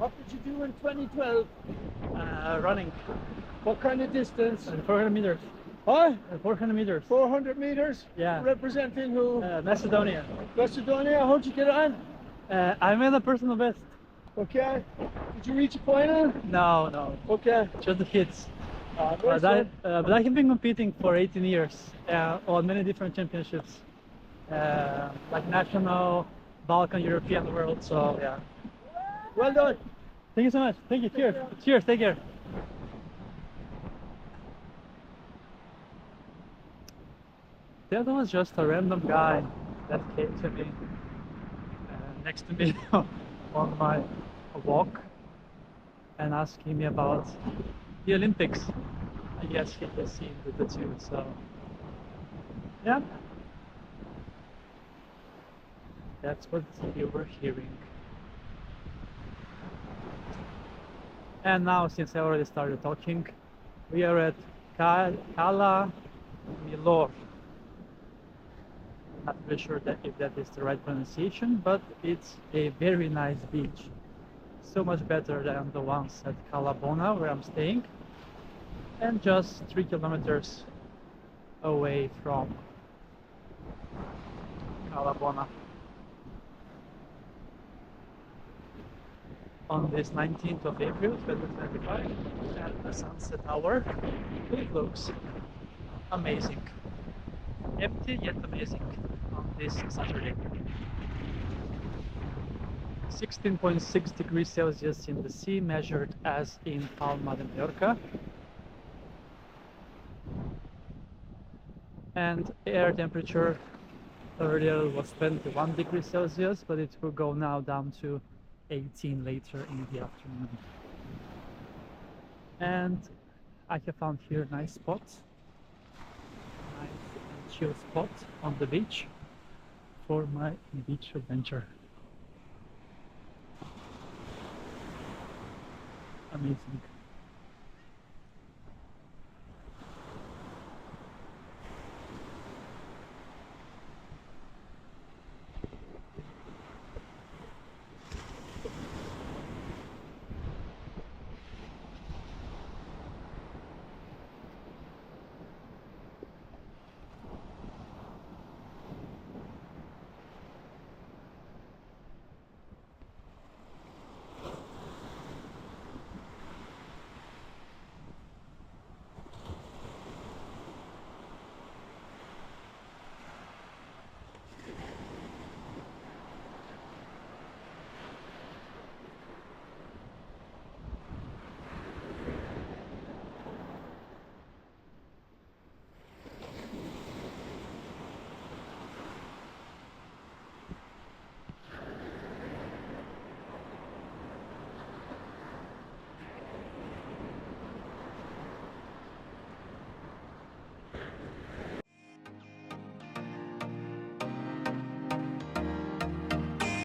What did you do in 2012? Running What kind of distance? 400 meters. Huh? 400 meters. 400 meters? Yeah. Representing who? Macedonia. Macedonia. How'd you get on? I made a personal best. Okay. Did you reach a final? No, Okay. just the hits. Nice one. But I have been competing for 18 years on many different championships, like national, Balkan, European, world. So yeah. Well done. Thank you so much. Thank you. Cheers. Cheers. Take care. The other was just a random guy that came to me next to me on my walk and asking me about the Olympics. I guess he has seen the two, so yeah, that's what you were hearing. And now, since I already started talking, we are at Cala Millor. Not really sure if that is the right pronunciation, but it's a very nice beach. So much better than the ones at Cala Bona, where I'm staying, and just 3 kilometers away from Cala Bona. On this 19th of April 2025 at the sunset hour. It looks amazing. Empty yet amazing on this Saturday. 16.6 degrees Celsius in the sea, measured as in Palma de Mallorca. And air temperature earlier was 21 degrees Celsius, but it will go now down to 18 later in the afternoon. And I have found here a nice spot, nice and chill spot on the beach for my beach adventure. Amazing.